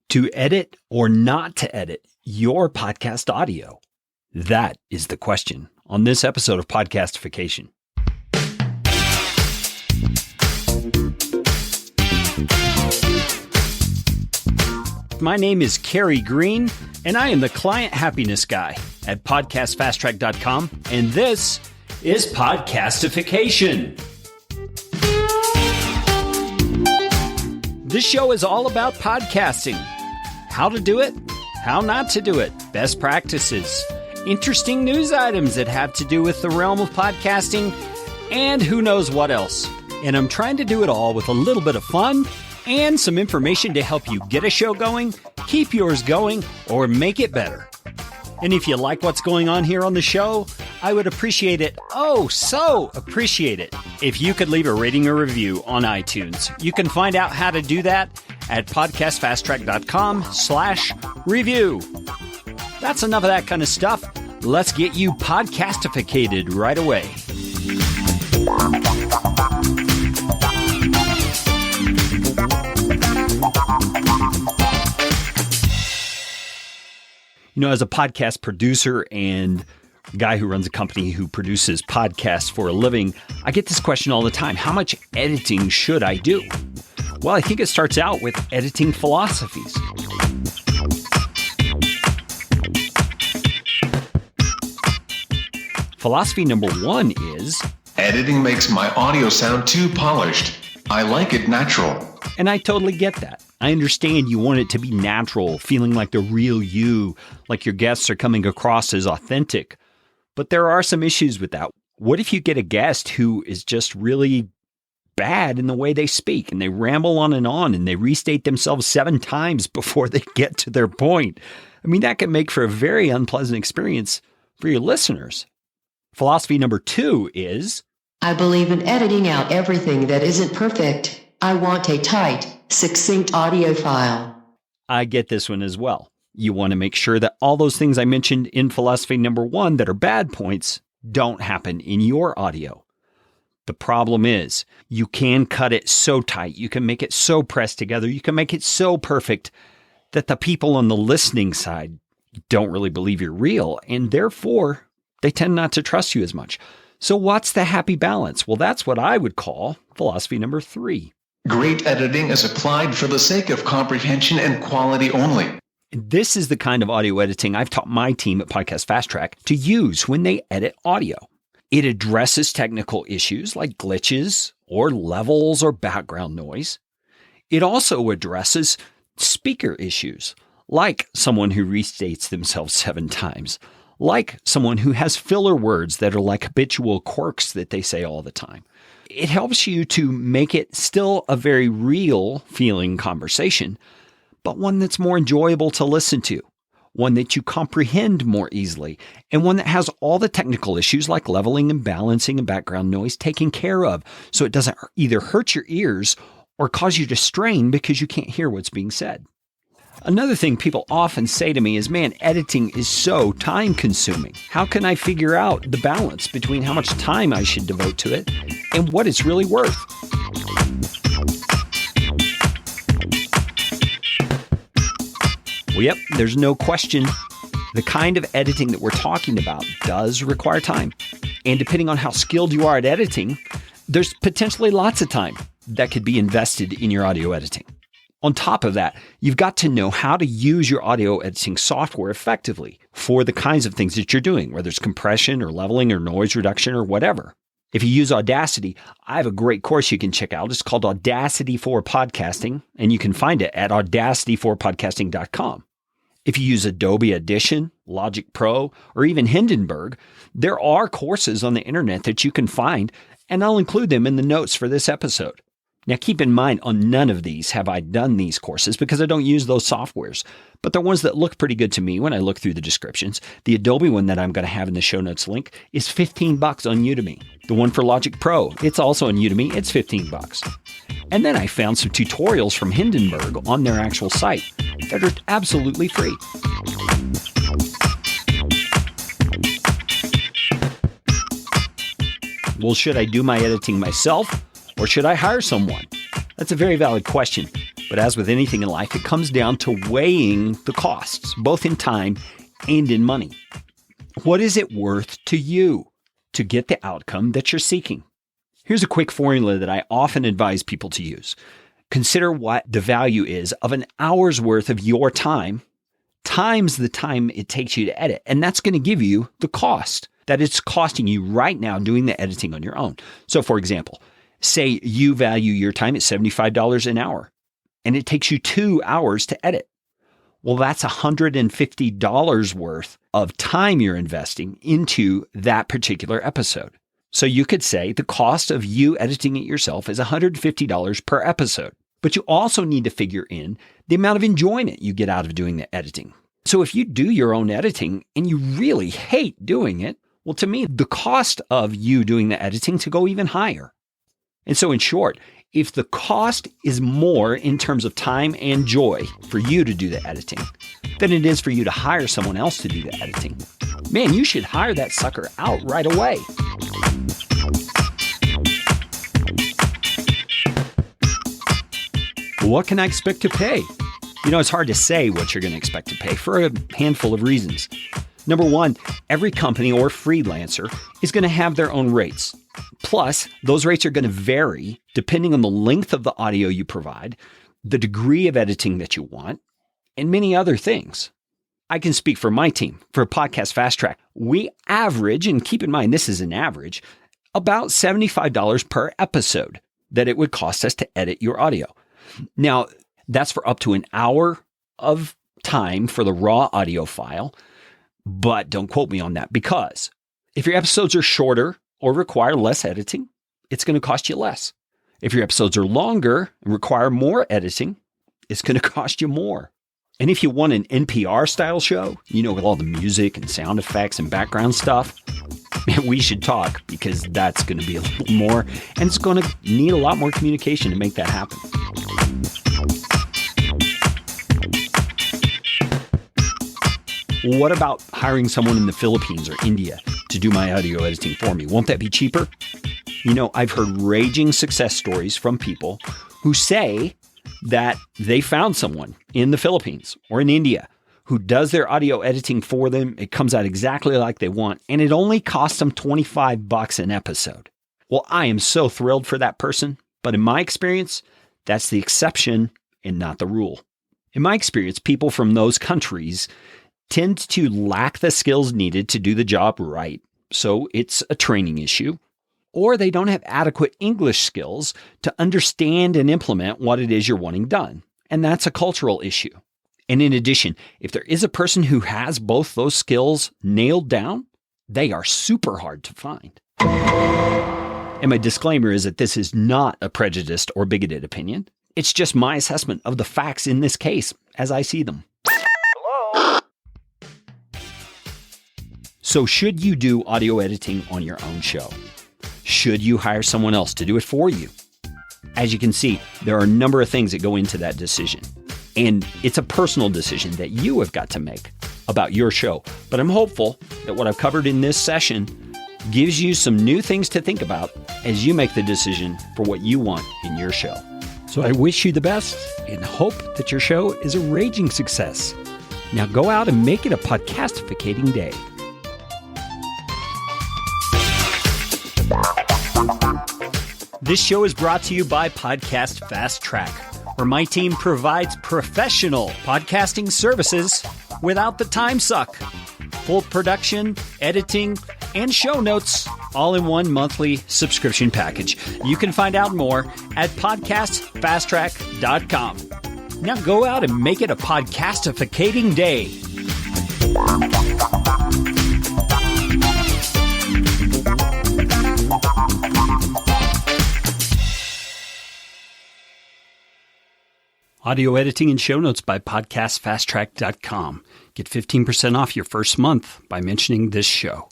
To edit or not to edit your podcast audio? That is the question on this episode of Podcastification. My name is Kerry Green, and I am the client happiness guy at podcastfasttrack.com, and this is Podcastification. This show is all about podcasting. How to do it, how not to do it, best practices, interesting news items that have to do with the realm of podcasting, and who knows what else. And I'm trying to do it all with a little bit of fun and some information to help you get a show going, keep yours going, or make it better. And if you like what's going on here on the show, I would appreciate it, so appreciate it, if you could leave a rating or review on iTunes. You can find out how to do that at podcastfasttrack.com/review. That's enough of that kind of stuff. Let's get you podcastificated right away. You know, as a podcast producer and guy who runs a company who produces podcasts for a living, I get this question all the time. How much editing should I do? Well, I think it starts out with editing philosophies. Philosophy number one is, editing makes my audio sound too polished. I like it natural. And I totally get that. I understand you want it to be natural, feeling like the real you, like your guests are coming across as authentic. But there are some issues with that. What if you get a guest who is just really bad in the way they speak, and they ramble on and they restate themselves 7 times before they get to their point? I mean, that can make for a very unpleasant experience for your listeners. Philosophy number 2 is, I believe in editing out everything that isn't perfect. I want a tight, succinct audio file. I get this one as well. You want to make sure that all those things I mentioned in philosophy number 1 that are bad points don't happen in your audio. The problem is you can cut it so tight. You can make it so pressed together. You can make it so perfect that the people on the listening side don't really believe you're real, and therefore they tend not to trust you as much. So what's the happy balance? Well, that's what I would call philosophy number 3. Great editing is applied for the sake of comprehension and quality only. This is the kind of audio editing I've taught my team at Podcast Fast Track to use when they edit audio. It addresses technical issues like glitches or levels or background noise. It also addresses speaker issues like someone who restates themselves 7 times, like someone who has filler words that are like habitual quirks that they say all the time. It helps you to make it still a very real feeling conversation, but one that's more enjoyable to listen to, one that you comprehend more easily, and one that has all the technical issues like leveling and balancing and background noise taken care of, so it doesn't either hurt your ears or cause you to strain because you can't hear what's being said. Another thing people often say to me is, man, editing is so time consuming. How can I figure out the balance between how much time I should devote to it and what it's really worth? Well, yep, there's no question. The kind of editing that we're talking about does require time. And depending on how skilled you are at editing, there's potentially lots of time that could be invested in your audio editing. On top of that, you've got to know how to use your audio editing software effectively for the kinds of things that you're doing, whether it's compression or leveling or noise reduction or whatever. If you use Audacity, I have a great course you can check out. It's called Audacity for Podcasting, and you can find it at audacityforpodcasting.com. If you use Adobe Audition, Logic Pro, or even Hindenburg, there are courses on the internet that you can find, and I'll include them in the notes for this episode. Now, keep in mind, on none of these have I done these courses because I don't use those softwares, but they're ones that look pretty good to me when I look through the descriptions. The Adobe one that I'm going to have in the show notes link is $15 on Udemy. The one for Logic Pro, it's also on Udemy. It's $15. And then I found some tutorials from Hindenburg on their actual site that are absolutely free. Well, should I do my editing myself? Or should I hire someone? That's a very valid question. But as with anything in life, it comes down to weighing the costs, both in time and in money. What is it worth to you to get the outcome that you're seeking? Here's a quick formula that I often advise people to use. Consider what the value is of an hour's worth of your time times the time it takes you to edit. And that's going to give you the cost that it's costing you right now doing the editing on your own. So for example, say you value your time at $75 an hour and it takes you 2 hours to edit. Well, that's $150 worth of time you're investing into that particular episode. So you could say the cost of you editing it yourself is $150 per episode. But you also need to figure in the amount of enjoyment you get out of doing the editing. So if you do your own editing and you really hate doing it, well, to me, the cost of you doing the editing to go even higher. And so in short, if the cost is more in terms of time and joy for you to do the editing than it is for you to hire someone else to do the editing, man, you should hire that sucker out right away. What can I expect to pay? It's hard to say what you're going to expect to pay for a handful of reasons. Number one, every company or freelancer is going to have their own rates. Plus, those rates are going to vary depending on the length of the audio you provide, the degree of editing that you want, and many other things. I can speak for my team. For Podcast Fast Track, we average, and keep in mind this is an average, about $75 per episode that it would cost us to edit your audio. Now, that's for up to an hour of time for the raw audio file, but don't quote me on that because if your episodes are shorter or require less editing, it's going to cost you less. If your episodes are longer and require more editing, it's going to cost you more. And if you want an NPR style show, with all the music and sound effects and background stuff, man, we should talk because that's going to be a little more, and it's going to need a lot more communication to make that happen. What about hiring someone in the Philippines or India to do my audio editing for me? Won't that be cheaper? I've heard raging success stories from people who say that they found someone in the Philippines or in India who does their audio editing for them. It comes out exactly like they want, and it only costs them $25 an episode. Well, I am so thrilled for that person, but in my experience, that's the exception and not the rule. In my experience, people from those countries tend to lack the skills needed to do the job right, so it's a training issue, or they don't have adequate English skills to understand and implement what it is you're wanting done, and that's a cultural issue. And in addition, if there is a person who has both those skills nailed down, they are super hard to find. And my disclaimer is that this is not a prejudiced or bigoted opinion. It's just my assessment of the facts in this case as I see them. So should you do audio editing on your own show? Should you hire someone else to do it for you? As you can see, there are a number of things that go into that decision. And it's a personal decision that you have got to make about your show. But I'm hopeful that what I've covered in this session gives you some new things to think about as you make the decision for what you want in your show. So I wish you the best and hope that your show is a raging success. Now go out and make it a podcastificating day. This show is brought to you by Podcast Fast Track, where my team provides professional podcasting services without the time suck. Full production, editing, and show notes, all in one monthly subscription package. You can find out more at podcastfasttrack.com. Now go out and make it a podcastificating day. Audio editing and show notes by podcastfasttrack.com. Get 15% off your first month by mentioning this show.